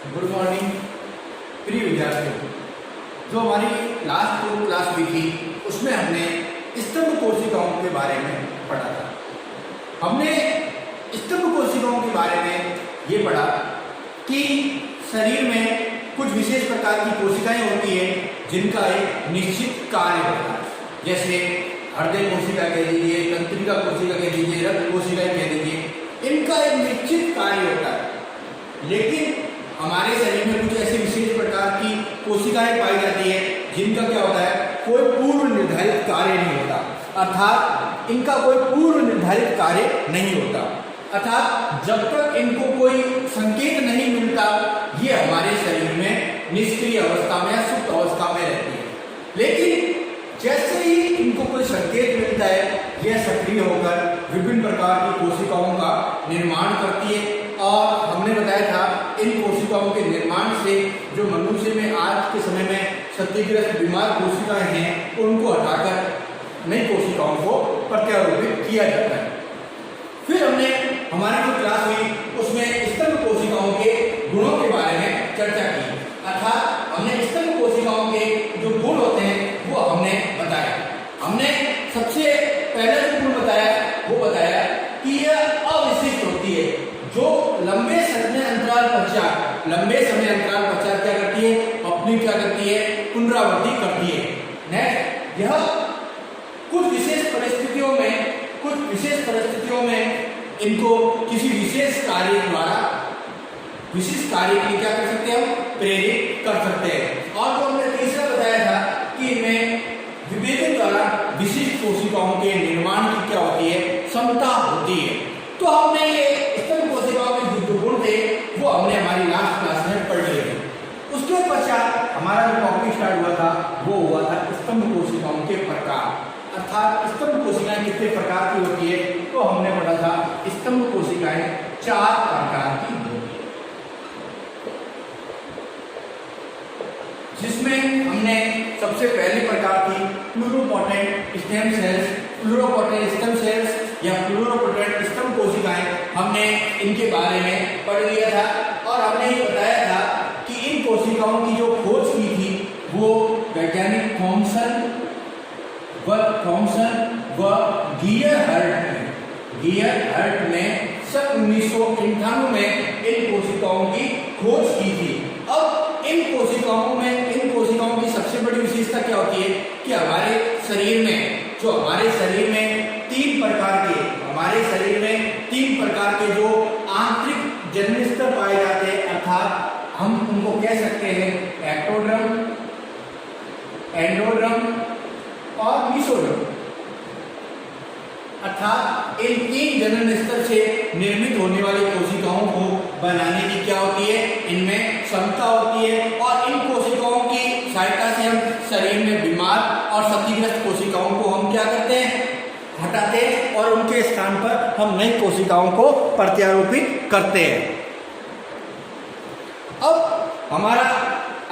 Good morning प्रिय विद्यार्थियों। जो हमारी लास्ट क्लास हुई थी उसमें हमने स्तंभ कोशिकाओं के बारे में पढ़ा था। हमने स्तंभ कोशिकाओं के बारे में ये पढ़ा कि शरीर में कुछ विशेष प्रकार की कोशिकाएं होती है जिनका एक निश्चित कार्य होता है, जैसे हृदय कोशिका कह लीजिए, तंत्रिका कोशिका कह लीजिए, रक्त कोशिका कह लीजिए, इनका एक निश्चित कार्य होता है। लेकिन हमारे शरीर में कुछ ऐसे विशेष प्रकार की कोशिकाएं पाई जाती है जिनका क्या होता है, कोई पूर्व निर्धारित कार्य नहीं होता, अर्थात इनका कोई पूर्व निर्धारित कार्य नहीं होता, अर्थात जब तक इनको कोई संकेत नहीं मिलता ये हमारे शरीर में निष्क्रिय अवस्था में या सुप्त अवस्था में रहती है। लेकिन जैसे ही इनको कोई संकेत मिलता है यह सक्रिय होकर विभिन्न प्रकार की कोशिकाओं का निर्माण करती है। और हमने बताया था इन कोशिकाओं के निर्माण से जो मनुष्य में आज के समय में क्षतिग्रस्त बीमार कोशिकाएं हैं उनको हटाकर नई कोशिकाओं को प्रत्यारोपित किया जाता है। फिर हमने हमारी जो क्लास हुई उसमें स्तंभ कोशिकाओं के गुणों के बारे में चर्चा की, अर्थात हमने स्तंभ कोशिकाओं के जो गुण होते हैं वो हमने बताया। हमने सबसे पहले जो गुण बताया वो बताया कि यह अविशिष्ट होती है, जो लंबे समय अंतराल पश्चात क्या करती है, अपनी क्या करती है, पुनरावृत्ति करती है। नेक्स्ट, यह कुछ विशेष परिस्थितियों में इनको किसी विशेष कार्य के लिए क्या कर सकते हैं, हम प्रेरित कर सकते हैं। और जो हमने तीसरा बताया था कि इनमें विभेदन द्वारा विशिष्ट कोशिकाओं के निर्माण की क्या होती है, क्षमता होती है। तो हमने ये स्तंभ कोशिकाओं के जो गुण थे वो हमने हमारी लास्ट क्लास में पढ़ लिए थे। उसके पश्चात हमारा जो टॉपिक स्टार्ट हुआ था वो हुआ था स्तंभ कोशिकाओं के प्रकार, अर्थात स्तंभ कोशिकाएं कितने प्रकार की होती है। तो हमने पढ़ा था स्तंभ कोशिकाएं 4 प्रकार की होती है, जिसमें हमने सबसे पहली प्रकार थी pluripotent stem cells, pluripotent stem cells या प्लूरोपोटेंट स्तंभ कोशिकाएं। हमने इनके बारे में पढ़ लिया था और हमने ये बताया था कि इन कोशिकाओं की जो खोज की थी वो वैज्ञानिक थॉमसन व गियरहर्ट ने सन 1998 में इन कोशिकाओं की खोज की थी। अब इन कोशिकाओं की सबसे बड़ी विशेषता क्या होती है कि हमारे शरीर में तीन प्रकार के जो आंतरिक जनन स्तर पाए जाते हैं, अर्थात हम उनको कह सकते हैं एक्टोड्रम, एंडोड्रम और मीसोड्रम, अर्थात इन 3 जनन स्तर से निर्मित होने वाली कोशिकाओं को बनाने की क्या होती है, इनमें क्षमता होती है। और इन कोशिकाओं की सहायता से हम शरीर में बीमार और क्षतिग्रस्त कोशिकाओं को हम क्या करते हैं, हटाते हैं और उनके स्थान पर हम नई कोशिकाओं को प्रत्यारोपित करते हैं। अब हमारा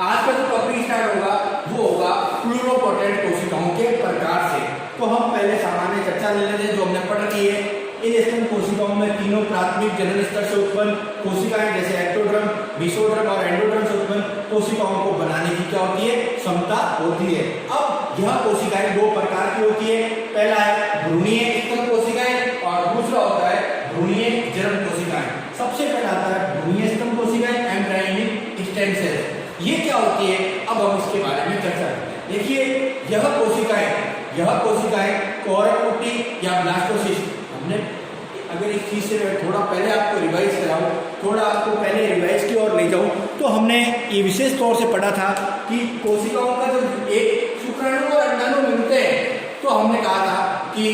आज का जो टॉपिक स्टार्ट होगा वो होगा प्लूरोपोटेंट कोशिकाओं के प्रकार से। तो हम पहले सामान्य चर्चा ले लेते हैं जो हमने पढ़ रखी है। इन स्तंभ कोशिकाओं में तीनों प्राथमिक जनन स्तर से उत्पन्न कोशिकाएं जैसे एक्टोड्रम, मीसोड्रम और एंडोड्रम से उत्पन्न कोशिकाओं को बनाने की क्या होती है, क्षमता होती है। अब यह कोशिकाएं 2 प्रकार की होती है, पहला है भ्रूणीय स्तंभ कोशिकाएं और दूसरा होता है भ्रूणीय जरन कोशिकाएं। सबसे पहला आता है भ्रूणीय स्तंभ कोशिकाएं, एम्ब्रायोनिक स्टेम सेल्स। ये क्या होती है, अब हम इसके बारे में चर्चा करते हैं। देखिए यह कोशिकाएं कोरकुटी या ब्लास्टोसिस्ट, हमने अगर इस चीज से थोड़ा पहले आपको रिवाइज कराऊं, थोड़ा आपको पहले रिवाइज की ओर ले जाऊं, तो हमने ये विशेष तौर से पढ़ा था कि कोशिकाओं का जब एक शुक्राणु और अंडाणु मिलते हैं तो हमने कहा था कि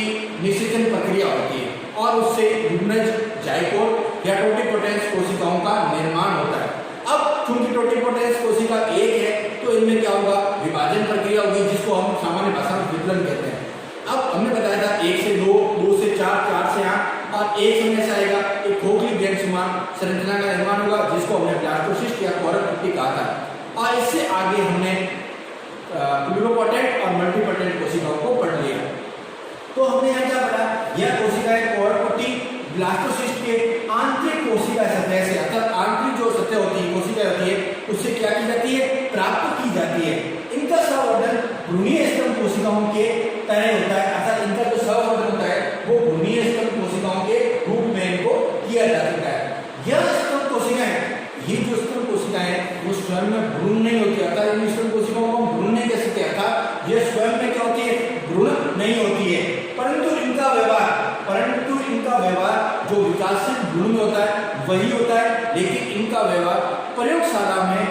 निषेचन प्रक्रिया होती है और उससे युग्मज, जाइगोट या टोटिपोटेंस कोशिकाओं का निर्माण होता है। अब चूंकि टोटिपोटेंस कोशिका एक है तो इनमें क्या होगा, विभाजन प्रक्रिया होगी जिसको हम सामान्य भाषा में विपलन कहते हैं। अब हमने बताया था 1 से 2, 2 से 4, 4 से 8 और एक समय से आएगा एक खोखली ग्रंथि समान संरचना का निर्माण होगा जिसको हमने ब्लास्टोसिस्ट या कोरकुटी कहा था। और इससे आगे हमने प्लूरोपोटेंट और मल्टीपोटेंट कोशिकाओं को पढ़ लिया। तो हमने यहाँ क्या पढ़ा, यह कोशिकाएं कोरकुटी ब्लास्टोसिस्ट के आंतरिक कोशिका सतह से, अर्थात आंतरिक जो सतह होती है कोशिका होती है यह स्तन कोशिकाएं, ये जो स्तन कोशिकाएं वो स्वयं में भ्रूण नहीं होती, अर्थात इन स्तन कोशिकाओं को हम भ्रूण नहीं कह सकते, अर्थात ये स्वयं में क्या होती है, भ्रूण नहीं होती है, परंतु इनका व्यवहार जो विकासशील भ्रूण में होता है वही होता है, लेकिन इनका व्यवहार प्रयोगशाला में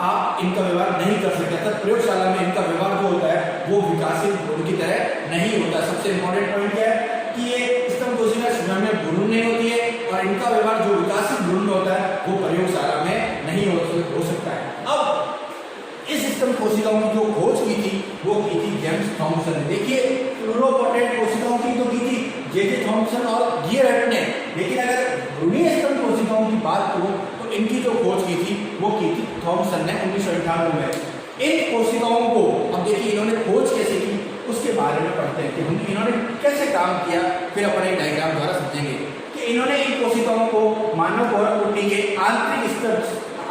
आप इनका व्यवहार नहीं कर सकते, अर्थात प्रयोगशाला में इनका व्यवहार जो होता है वो विकासशील भ्रूण की तरह नहीं होता। सबसे इंपॉर्टेंट पॉइंट क्या है कि ये स्तन कोशिका स्वयं में भ्रूण नहीं होती है और इनका व्यवहार जो विकासशील भ्रूण में होता है वो प्रयोगशाला में नहीं हो सकता है। अब इस स्तन कोशिकाओं की जो खोज की थी वो की थी जेम्स थॉमसन ने। देखिए प्लूरोपोटेंट कोशिकाओं की तो की थी जे.जे. थॉमसन और गियरहट ने, लेकिन अगर भ्रूणीय स्तन कोशिकाओं की बात करूं तो इनकी जो खोज की थी वो की थी थॉमसन ने 1998 में। इन कोशिकाओं को अब देखिए इन्होंने खोज कैसे की उसके बारे में पढ़ते हैं कि इन्होंने कैसे काम किया, फिर अपने डायग्राम द्वारा समझेंगे कि इन्होंने इन कोशिकाओं को मानव कोशिका के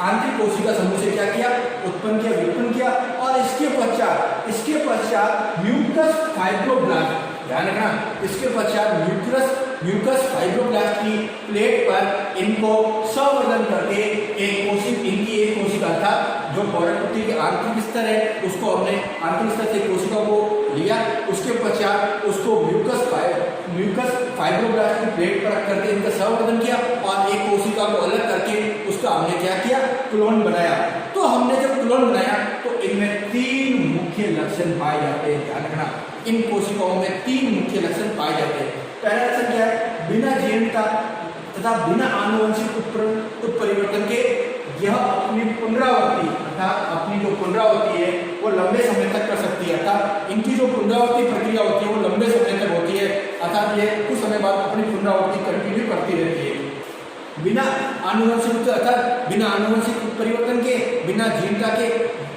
आंतरिक कोशिका समूह से क्या किया, उत्पन्न किया, व्युत्पन्न किया और इसके पश्चात म्यूकस फाइब्रोब्लास्ट, ध्यान रखना, इसके पश्चात म्यूकस फाइब्रोब्लास्ट की प्लेट पर इनको संवर्धन करके इनकी एक कोशिका था जो पौरकुटी के आंतरिक स्तर है उसको हमने आंतरिक स्तर से कोशिका को लिया, उसके पश्चात उसको म्यूकस फाइब्रोब्लास्ट की प्लेट पर रख करके इनका संवर्धन किया और एक कोशिका को अलग करके उसका हमने क्या किया, क्लोन बनाया। तो हमने जब क्लोन बनाया तो इनमें 3 मुख्य लक्षण पाए जाते हैं, ध्यान रखना, इन कोशिकाओं में 3 मुख्य लक्षण पाए जाते हैं। पहला लक्षण क्या है, बिना जीनता तथा बिना आनुवंशिक उत्परिवर्तन के यह अपनी पुनरावृत्ति अर्थात अपनी जो पुनरावृत्ति है वो लंबे समय तक कर सकती है, अर्थात इनकी जो पुनरावृत्ति प्रक्रिया होती है वो लंबे समय तक होती है, अर्थात ये कुछ समय बाद अपनी पुनरावृत्ति कंटिन्यू करती रहती है। बिना आनुवंशिक अर्थात बिना आनुवंशिक परिवर्तन के, बिना जीनता के,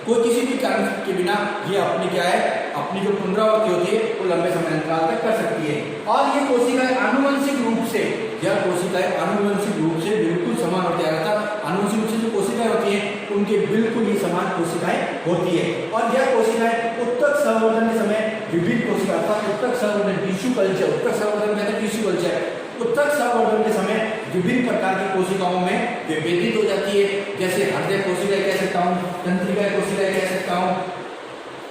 कोई किसी भी कारण के बिना ये अपनी क्या है, अपनी जो पुनरावृत्ति होती है वो लंबे समय अंतराल तक कर सकती है। और ये कोशिकाएं आनुवंशिक रूप से, यह कोशिकाएं आनुवंशिक रूप से बिल्कुल समान होती है, अर्थात आनुवंशिक रूप से जो कोशिकाएं होती हैं उनके बिल्कुल ही समान कोशिकाएं होती है। और यह कोशिकाएं उत्तक संवर्धन के समय विभिन्न कोशिका अर्थात उत्तक संवर्धन टिश्यू कल्चर, उत्तक संवर्धन कहते हैं टिश्यू कल्चर, उत्तक संवर्धन के समय विभिन्न प्रकार की कोशिकाओं में विभेदित हो जाती है, जैसे हृदय कोशिकाएं कह सकता हूँ, तंत्रिका कोशिकाएं कह सकता हूँ,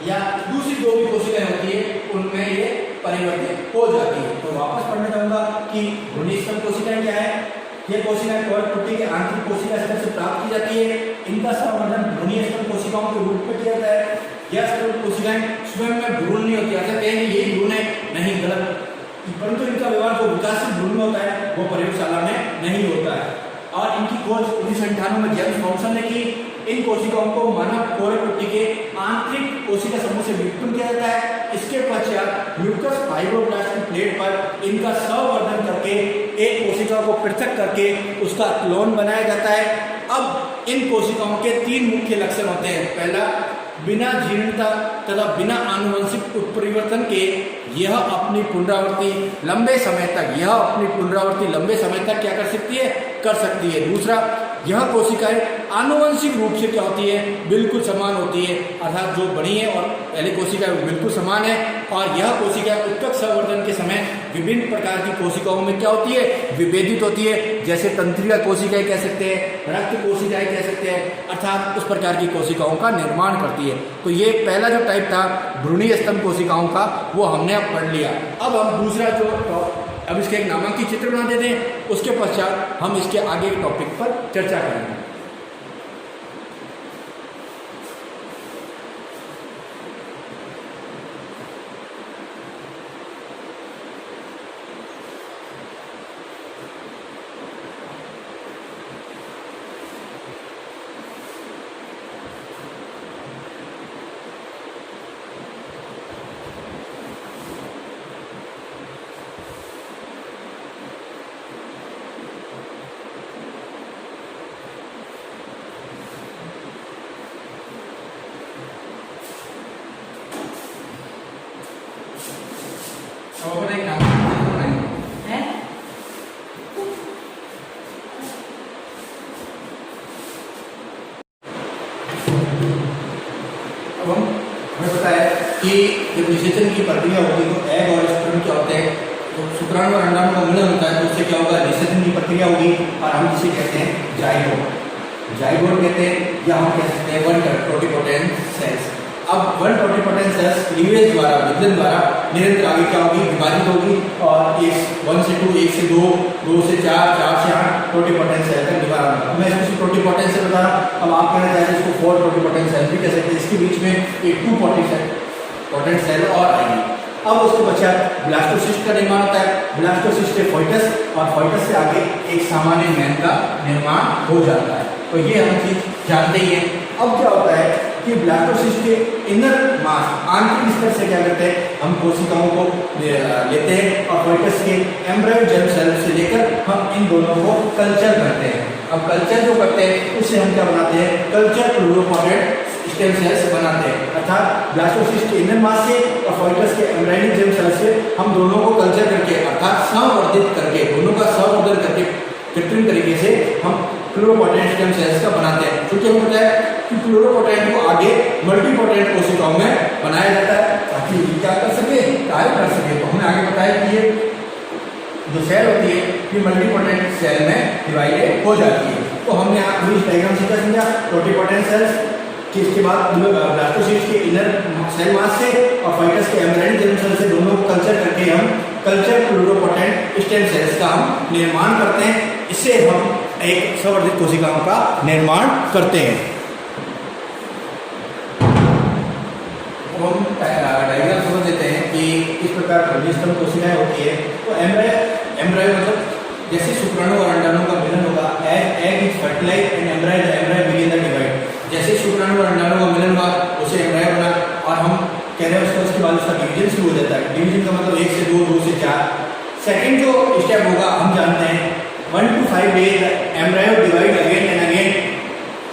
या दूसरी जो भी कोशिकाएं होती है उनमें ये परिवर्तित हो जाती है। तो वापस पढ़ना चाहूंगा कि भ्रूणीय स्तन कोशिकाएं क्या है, ये कोशिकाएं पौरकुटी के आंतरिक कोशिका स्तर से प्राप्त की जाती है, इनका संवर्धन भ्रूणीय स्तन कोशिकाओं के रूप में किया जाता है। यह स्तन कोशिकाएं स्वयं में भ्रूण नहीं होती, ऐसा कहेंगे यही भ्रूण है, नहीं, गलत, परंतु इनका व्यवहार जो विकासशील भ्रूण में होता है वो प्रयोगशाला में नहीं होता है। और इनकी खोज 1998 में जेम्स थॉमसन ने की। इन कोशिकाओं को मानव कोशिका के आंतरिक कोशिका समूह से व्युत्पन्न किया जाता है। इसके पश्चात म्यूकस फाइब्रोब्लास्ट की प्लेट पर इनका संवर्धन करके एक कोशिका को पृथक करके उसका क्लोन बनाया जाता है। अब इन कोशिकाओं के 3 मुख्य लक्षण होते हैं। पहला, बिना जीर्णता तथा बिना आनुवंशिक उत्परिवर्तन के यह अपनी पुनरावृत्ति लंबे समय तक क्या कर सकती है। दूसरा, यह कोशिकाएं आनुवंशिक रूप से क्या होती है, बिल्कुल समान होती है, अर्थात जो बड़ी है और पहली कोशिका बिल्कुल समान है। और यह कोशिका उत्तक संवर्धन के समय विभिन्न प्रकार की कोशिकाओं में क्या होती है, विभेदित होती है, जैसे तंत्रिका कोशिकाएं कह सकते हैं, रक्त कोशिकाएं कह सकते हैं, अर्थात उस प्रकार की कोशिकाओं का निर्माण करती है। तो ये पहला जो टाइप था भ्रूणीय स्तन कोशिकाओं का वो हमने अब पढ़ लिया। अब हम दूसरा अब इसके एक नामांकित चित्र बना देते हैं, उसके पश्चात हम इसके आगे के टॉपिक पर चर्चा करेंगे। हमें पता है कि जब निषेचन की प्रक्रिया होती है तो एग और स्पर्म क्या होते हैं, तो शुक्राणु और अंडाणु का मिलन होता है तो उससे क्या होगा, निषेचन की प्रक्रिया होगी और हम जिसे कहते हैं जाइगोट। जाइगोट कहते हैं या हम कह सकते हैं वन टोटिपोटेंट सेल्स। अब वन टोटिपोटेंट सेल्स क्लीवेज द्वारा, विभाजन द्वारा निरंतर आगे क्या होगी, विभाजित होगी और 1 से 2, 1 से 2, 2 से 4, 4 से 8 टोटिपोटेंट सेल तक डिवाइड होगा। मैं इसको टोटिपोटेंट सेल बता रहा हूँ, अब आप कहना चाहते हैं इसको 4 टोटिपोटेंट सेल भी कह सकते हैं। इसके बीच में एक 2 टोटिपोटेंट सेल और आएगी। अब उसके पश्चात ब्लास्टोसिस्ट का निर्माण होता है। ब्लास्टोसिस्ट से फोइटस और फोइटस से आगे एक सामान्य मैन का निर्माण हो जाता है। तो ये हम चीज जानते ही हैं। अब क्या होता है कि ब्लास्टोसिस्ट के इनर मास, आंतरिक स्तर से क्या करते हैं, हम कोशिकाओं को लेते हैं और फोइटस के एम्ब्रायो जर्म सेल से लेकर हम इन दोनों को कल्चर करते हैं। अब कल्चर जो करते हैं उससे हम क्या बनाते हैं, कल्चर प्लूरोपोटेंट स्टेम सेल्स बनाते हैं। अर्थात ब्लास्टोसिस्ट के इनर मास से और फोइटस के एम्ब्रायोनिक जर्म सेल से हम दोनों को कल्चर करके अर्थात संवर्धित करके, दोनों का संवर्धन करके कृत्रिम तरीके से हम प्लूरोपोटेंट स्टेम सेल्स का बनाते हैं। क्योंकि हमें पता है कि प्लूरोपोटेंट को आगे मल्टीपोटेंट कोशिकाओं में बनाया जाता है ताकि ये क्या कर सके, कार्य कर सके। तो हमें आगे पता है कि ये जो सेल होती है ये मल्टीपोटेंट सेल में डिवाइडेड हो जाती है। तो हमने यहाँ इस डायग्राम से क्या समझा, टोटिपोटेंट सेल्स कि इसके बाद ब्लास्टोसिस्ट के इनर सेल मास से और फोइटस के एम्ब्रायोनिक जर्म सेल से दोनों को कल्चर करके हम कल्चर प्लूरोपोटेंट स्टेम सेल्स का हम निर्माण करते हैं। इससे हम एक संवर्धित कोशिकाओं का निर्माण करते हैं। हम डायग्राम समझ लेते हैं कि इस प्रकार स्तंभ कोशिकाएं होती है। तो एम्ब्रायो मतलब जैसे शुक्राणु और अंडाणु का मिलन होगा, egg is fertilised and embryo begin the divide. जैसे शुक्राणु और अंडाणु का मिलन हुआ उसे एम्ब्रायो बना और हम कह रहे हैं उसके बाद उसका डिवीजन शुरू हो जाता है। डिवीजन का मतलब 1 से 2, 2 से 4। सेकंड जो स्टेप होगा हम जानते हैं 1 to 5 days embryo divide again and again.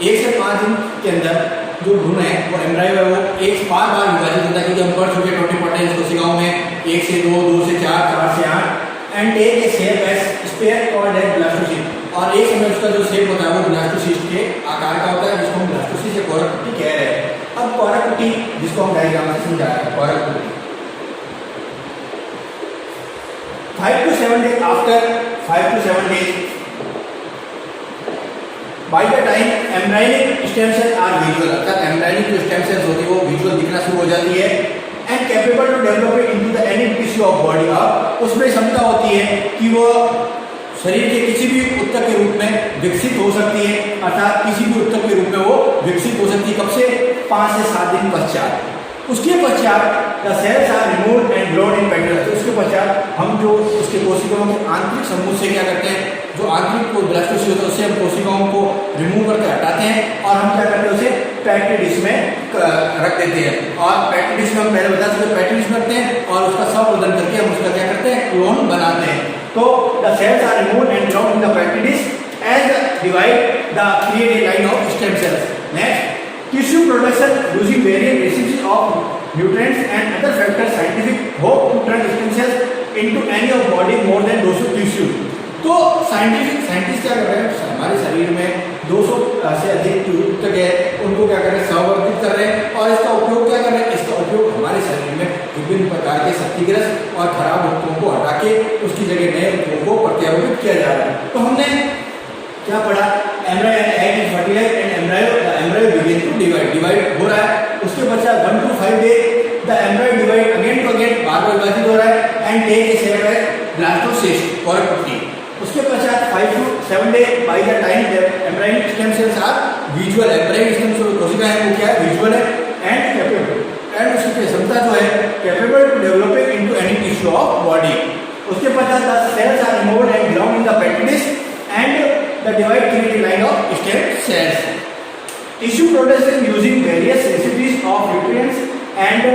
1 से 5 दिन के अंदर जो भ्रूण है वो एम्ब्रायो है वो एक बार विभाजित होता है, क्योंकि हम पढ़ चुके टोटिपोटेंट कोशिकाओं में 1 से 2, 2 से 4, 4 से 8 and take a shape as sphere called as blastocyst. और एक समय उसका जो शेप होता है वो ब्लास्टोसिस्ट के आकार का होता है, जिसको हम ब्लास्टोसिस्ट या कोरक पुटी कह रहे हैं। अब कोरक पुटी जिसको हम डायग्राम से समझा रहे हैं, कोरक पुटी 5 to 7 days after 5 to 7 days by the time embryonic stem cells are visual, अर्थात एम्ब्रायोनिक जो स्टेम सेल्स होती है वो विजुअल दिखना शुरू हो जाती है and capable to develop into the any tissue of body. अब उसमें क्षमता होती है कि वो शरीर के किसी भी उत्तक के रूप में विकसित हो सकती है, अर्थात किसी भी उत्तक के रूप में वो विकसित हो सकती है। कब से, 5 से 7 दिन पश्चात। उसके पश्चात the cells are removed and grown in petals. उसके पश्चात हम जो उसके कोशिकाओं के आंतरिक समूह से क्या करते हैं, जो आंतरिक को ब्लास्टोसिस्ट होता है उससे हम कोशिकाओं को रिमूव करके हटाते हैं और हम क्या करते हैं उसे पैक्ड डिश में रख देते हैं। और पैक्ड डिश में हम पहले बता चुके पैक्ड डिश में रखते हैं और उसका संवर्धन करके हम उसका क्या करते हैं, क्लोन बनाते हैं। तो the cells are removed and grown in the packed dish and divide the create a line of stem cells. Next, tissue production using various recipes of nutrients and other factors scientific hope to turn stem cells into any of body more than 200 tissue। तो scientist क्या कर रहे हैं, हमारे शरीर में 200 से अधिक ऊतक है उनको क्या कर रहे हैं, संवर्धित कर रहे हैं और इसका उपयोग क्या कर रहे हैं, इसका उपयोग हमारे शरीर में विभिन्न प्रकार के क्षतिग्रस्त और खराब ऊतकों को हटा के उसकी जगह नए ऊतकों को प्रत्यारोपित किया जा रहा है। तो हमने क्या पढ़ा, embryo egg is fertilised and embryo begin to divide हो रहा है। उसके पश्चात 1 to 5 days the embryo divide again to again, बार-बार विभाजित हो रहा है and take a shape as blastocyst कोरक पुटी। उसके पश्चात 5 to 7 days by the time embryonic stem cells are visual. Embryonic stem cell कोशिका है वो क्या है, विजुअल है एंड कैपेबल, एंड उसकी क्षमता जो है capable to develop into any tissue of body. उसके पश्चात the cells are removed and grown in the packed dish and the divide create a line of stem cells. Tissue production using various recipes of nutrients and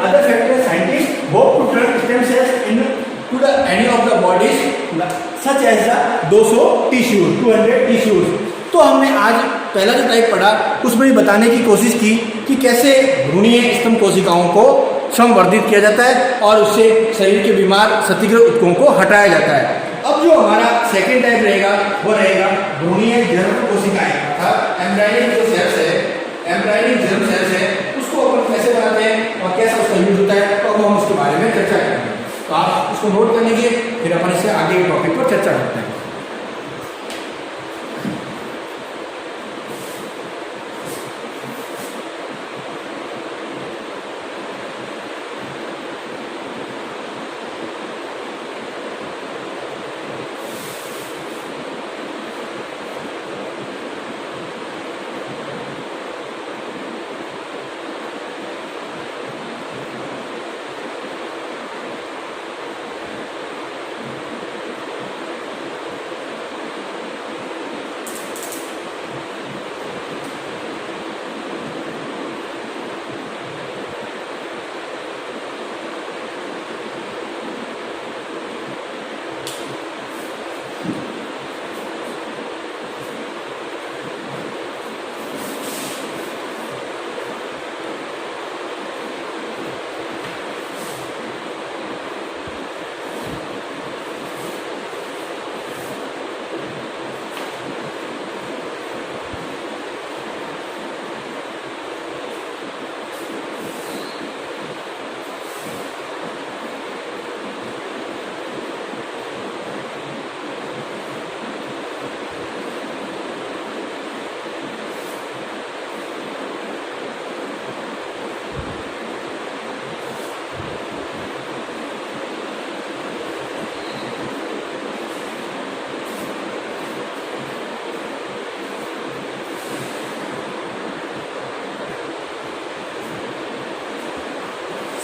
other factors scientists hope to turn stem cells into the any of the bodies such as the 200 tissues, 200 tissues। तो हमने आज पहला जो type पढ़ा उसमें बताने की कोशिश की कि कैसे भ्रूणीय स्तंभ कोशिकाओं को संवर्धित किया जाता है और उससे शरीर के बीमार क्षतिग्रस्त ऊतकों को हटाया जाता है। अब जो हमारा सेकेंड टाइप रहेगा वो रहेगा भ्रूणीय जर्म कोशिकाएं, अर्थात एम्ब्रायोनिक जो सेल्स है, एम्ब्रायोनिक जर्म सेल्स है, उसको अपन कैसे बनाते हैं और कैसा उसका यूज होता है, तो हम उसके बारे में चर्चा करेंगे। तो आप इसको नोट कर लीजिए, फिर अपन इससे आगे के टॉपिक पर चर्चा करते हैं।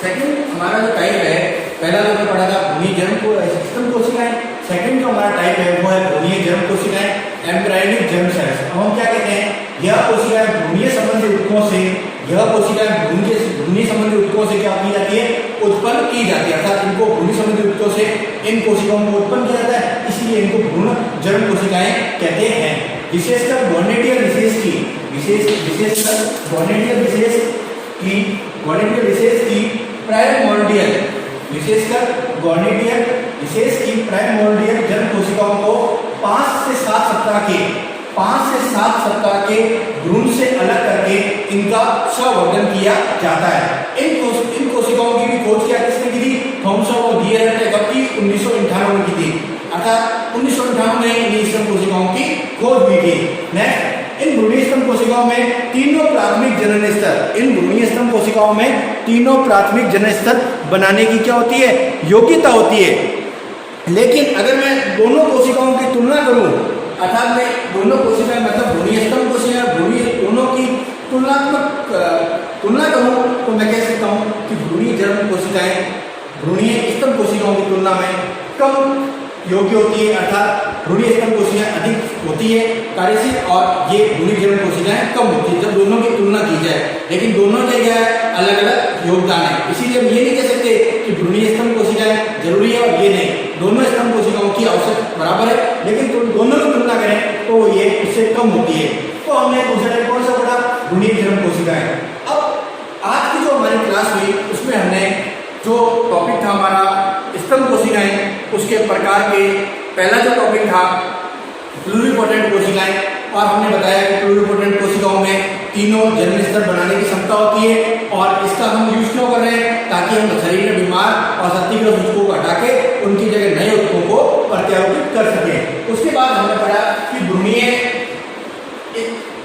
सेकंड हमारा जो टाइप है, पहला जो हमने पढ़ा था भ्रूणीय जर्म को स्तंभ कोशिकाएं, सेकंड जो हमारा टाइप है वो है भ्रूणीय जर्म कोशिकाएं, एम्ब्रायोनिक जर्म सेल्स। अब हम क्या कहते हैं, यह कोशिकाएं भ्रूणीय संबंधी ऊतकों से, यह कोशिकाएं भ्रूणीय संबंधी ऊतकों से क्या की जाती है, उत्पन्न की जाती है, अर्थात इनको भ्रूणीय संबंधी ऊतकों से इन कोशिकाओं को उत्पन्न किया जाता है, इसलिए इनको भ्रूण जर्म कोशिकाएं कहते हैं। विशेषकर गोनेडियल विशेष की प्राइमोर्डियल, विशेषकर गोनेडियल विशेष की प्राइमोर्डियल जर्म कोशिकाओं को 5 से 7 सप्ताह के भ्रूण से अलग करके इनका संवर्धन किया जाता है। इन कोशिकाओं की भी खोज क्या किसने की थी, थॉमसन और डियर ने कब की, 1998 में की थी, अर्थात 1998 में इन स्तंभ कोशिकाओं की खोज हुई थी। नेक्स्ट, इन भ्रूणीय स्तंभ कोशिकाओं में तीनों प्राथमिक जनन स्तर, इन भ्रूणीय स्तंभ कोशिकाओं में तीनों प्राथमिक जनन स्तर बनाने की क्या होती है, योग्यता होती है। लेकिन अगर मैं दोनों कोशिकाओं की तुलना करूं, अर्थात मैं दोनों कोशिकाएं मतलब भ्रूणीय स्तंभ कोशिकाएं भ्रूणीय दोनों की तुलना करूं, तो मैं कह सकता हूं कि भ्रूणीय जर्म कोशिकाएं भ्रूणीय स्तंभ कोशिकाओं की तुलना में कम योग्य होती है, अर्थात भ्रूणीय स्तंभ कोशिकाएं अधिक होती है कार्यशील और ये भ्रूणीय जर्म कोशिकाएं कम होती है जब दोनों की तुलना की जाए। लेकिन दोनों के क्या है, अलग अलग योगदान है, इसीलिए हम ये नहीं कह सकते कि भ्रूणीय स्तंभ कोशिकाएं जरूरी है और ये नहीं, दोनों स्तंभ कोशिकाओं की आवश्यकता बराबर है, लेकिन दोनों की तुलना करें तो ये उससे कम होती है। तो हमने दूसरा कौन सा पढ़ा, भ्रूणीय जर्म कोशिकाएं। अब आज की जो हमारी क्लास हुई उसमें हमने जो टॉपिक था हमारा स्तंभ कोशिकाएं, उसके प्रकार के पहला जो टॉपिक था प्लूरिपोटेंट कोशिकाएं, और हमने बताया कि प्लूरिपोटेंट कोशिकाओं में तीनों जन्म स्तर बनाने की क्षमता होती है, और इसका हम यूज क्यों कर रहे हैं, ताकि हम शरीर में बीमार और क्षतिग्रस्त ऊतकों को हटा के उनकी जगह नए ऊतकों को प्रत्यारोपित कर सकें। उसके बाद हमने पढ़ा कि भ्रूणीय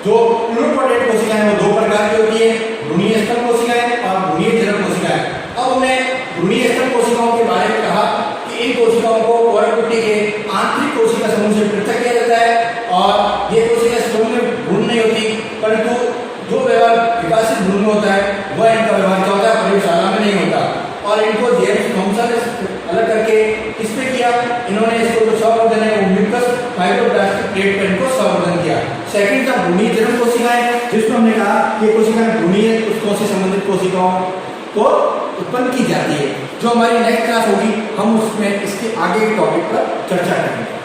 जो प्लूरिपोटेंट कोशिकाएं वो दो प्रकार की होती है, भ्रूणीय स्तंभ कोशिकाएं और भ्रूणीय जर्म कोशिकाएं। अब हमने भ्रूणीय स्तंभ कोशिकाओं के बारे में कहा कि इन कोशिकाओं को पोरकुटी के आंतरिक कोशिका समूह से पृथक किया जाता है, और ये कोशिका समूह में भ्रूण नहीं होती, परंतु जो व्यवहार विकासित भ्रूण में होता है वह इनका व्यवहार क्या होता है, प्रयोगशाला में नहीं होता। और इनको जेम्स थॉमसन ने अलग करके किसमें किया, इन्होंने इसको जो संवर्धन है वो म्यूकस फाइब्रोब्लास्टिक प्लेट पर इनको संवर्धन किया। सेकंड था भ्रूणीय जर्म कोशिकाएं, जिसमें हमने कहा ये कोशिकाएं भ्रूणीय ऊतकों से संबंधित कोशिकाओं को उत्पन्न की जाती है। जो हमारी नेक्स्ट क्लास होगी हम उसमें इसके आगे के टॉपिक पर चर्चा करेंगे।